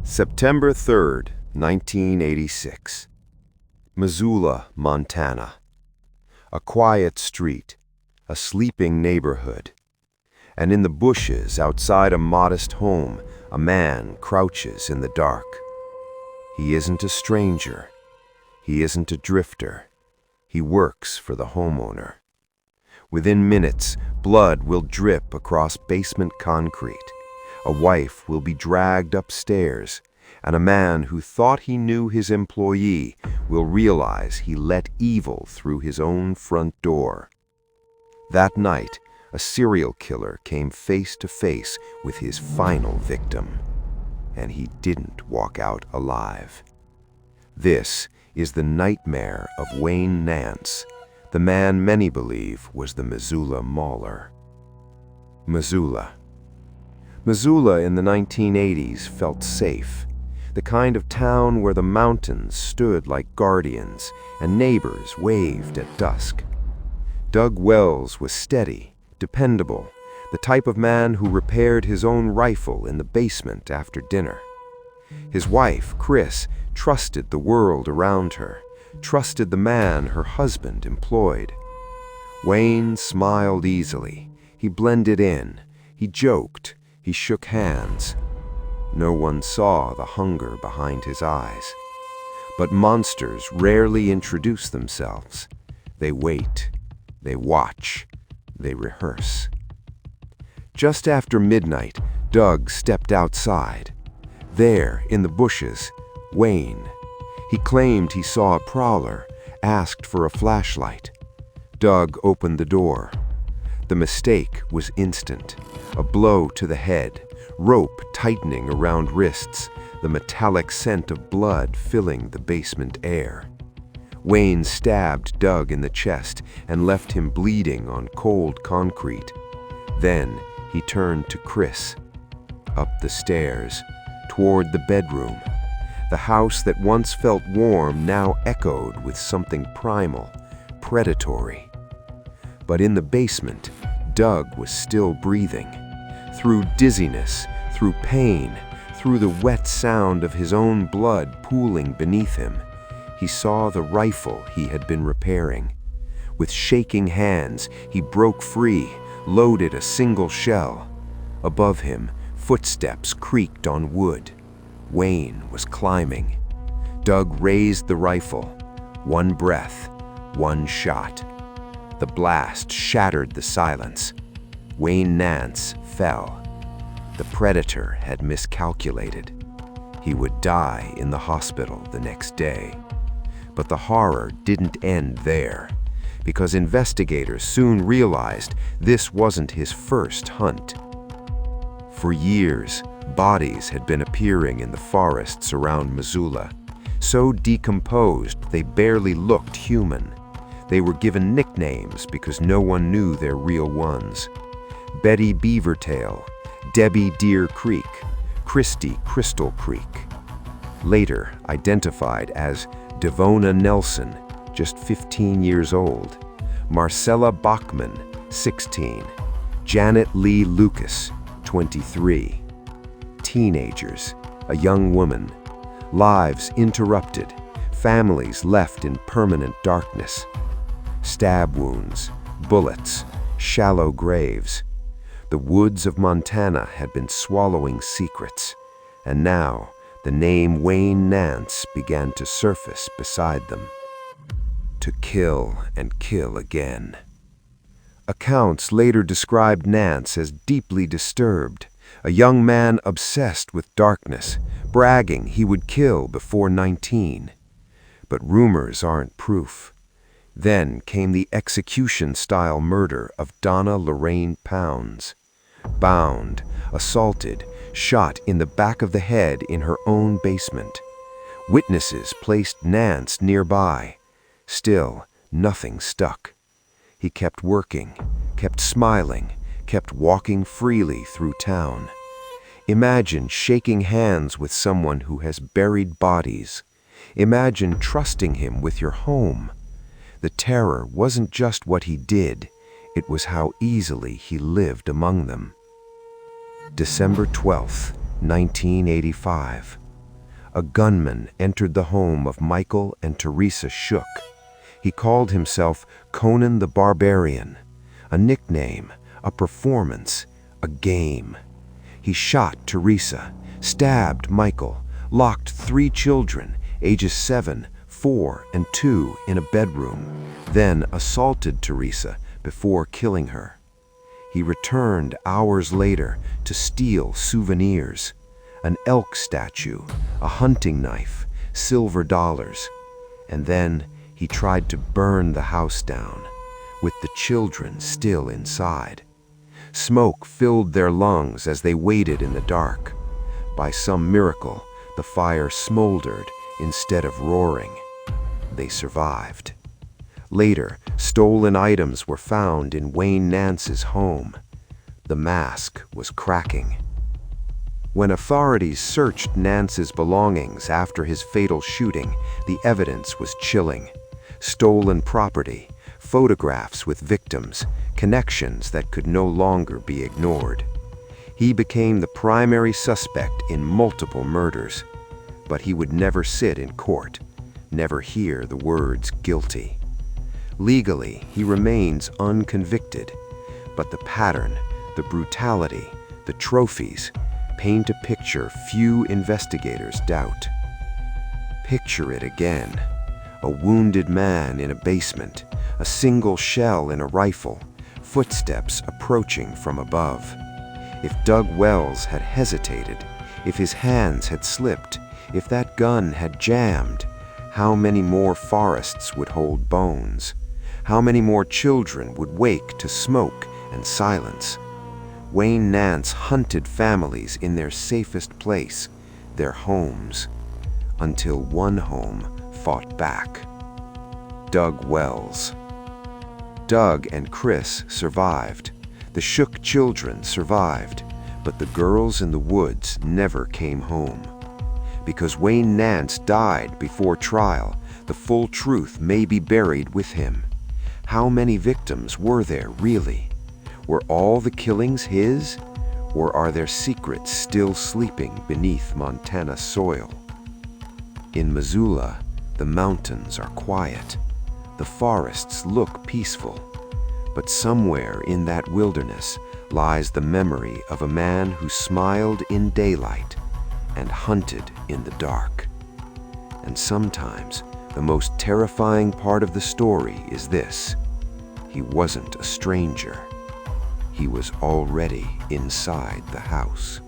September 3rd, 1986. Missoula, Montana. A quiet street, a sleeping neighborhood. And in the bushes outside a modest home, a man crouches in the dark. He isn't a stranger. He isn't a drifter. He works for the homeowner. Within minutes, blood will drip across basement concrete. A wife will be dragged upstairs, and a man who thought he knew his employee will realize he let evil through his own front door. That night, a serial killer came face to face with his final victim, and he didn't walk out alive. This is the nightmare of Wayne Nance, the man many believe was the Missoula Mauler. Missoula in the 1980s felt safe, the kind of town where the mountains stood like guardians and neighbors waved at dusk. Doug Wells was steady, dependable, the type of man who repaired his own rifle in the basement after dinner. His wife, Chris, trusted the world around her, trusted the man her husband employed. Wayne smiled easily. He blended in. He joked. He shook hands. No one saw the hunger behind his eyes. But monsters rarely introduce themselves. They wait. They watch. They rehearse. Just after midnight, Doug stepped outside. There, in the bushes, Wayne. He claimed he saw a prowler, asked for a flashlight. Doug opened the door. The mistake was instant. A blow to the head, rope tightening around wrists, the metallic scent of blood filling the basement air. Wayne stabbed Doug in the chest and left him bleeding on cold concrete. Then he turned to Chris. Up the stairs, toward the bedroom. The house that once felt warm now echoed with something primal, predatory. But in the basement, Doug was still breathing. Through dizziness, through pain, through the wet sound of his own blood pooling beneath him, he saw the rifle he had been repairing. With shaking hands, he broke free, loaded a single shell. Above him, footsteps creaked on wood. Wayne was climbing. Doug raised the rifle. One breath, one shot. The blast shattered the silence. Wayne Nance fell. The predator had miscalculated. He would die in the hospital the next day. But the horror didn't end there, because investigators soon realized this wasn't his first hunt. For years, bodies had been appearing in the forests around Missoula, so decomposed they barely looked human. They were given nicknames because no one knew their real ones. Betty Beavertail, Debbie Deer Creek, Christy Crystal Creek. Later identified as Devonna Nelson, just 15 years old, Marcella Bachmann, 16, Janet Lee Lucas, 23. Teenagers, a young woman, lives interrupted, families left in permanent darkness. Stab wounds, bullets, shallow graves. The woods of Montana had been swallowing secrets, and now the name Wayne Nance began to surface beside them. To kill and kill again. Accounts later described Nance as deeply disturbed, a young man obsessed with darkness, bragging he would kill before 19. But rumors aren't proof. Then came the execution-style murder of Donna Lorraine Pounds. Bound, assaulted, shot in the back of the head in her own basement. Witnesses placed Nance nearby. Still, nothing stuck. He kept working, kept smiling, kept walking freely through town. Imagine shaking hands with someone who has buried bodies. Imagine trusting him with your home. The terror wasn't just what he did, it was how easily he lived among them. December 12th, 1985. a gunman entered the home of Michael and Teresa Shook. He called himself Conan the Barbarian, a nickname, a performance, a game. He shot Teresa, stabbed Michael, locked 3 children, ages 7, 4, and 2, in a bedroom, then assaulted Teresa before killing her. He returned hours later to steal souvenirs, an elk statue, a hunting knife, silver dollars, and then he tried to burn the house down, with the children still inside. Smoke filled their lungs as they waited in the dark. By some miracle, the fire smoldered instead of roaring. They survived. Later, stolen items were found in Wayne Nance's home. The mask was cracking. When authorities searched Nance's belongings after his fatal shooting, the evidence was chilling. Stolen property, photographs with victims, connections that could no longer be ignored. He became the primary suspect in multiple murders, but he would never sit in court, never hear the words guilty. Legally, he remains unconvicted, but the pattern, the brutality, the trophies paint a picture few investigators doubt. Picture it again. A wounded man in a basement, a single shell in a rifle, footsteps approaching from above. If Doug Wells had hesitated, if his hands had slipped, if that gun had jammed, how many more forests would hold bones? How many more children would wake to smoke and silence? Wayne Nance hunted families in their safest place, their homes, until one home fought back. Doug Wells. Doug and Chris survived. The Shook children survived, but the girls in the woods never came home. Because Wayne Nance died before trial, the full truth may be buried with him. How many victims were there really? Were all the killings his? Or are there secrets still sleeping beneath Montana soil? In Missoula, the mountains are quiet. The forests look peaceful. But somewhere in that wilderness lies the memory of a man who smiled in daylight and hunted in the dark. And sometimes the most terrifying part of the story is this: he wasn't a stranger. He was already inside the house.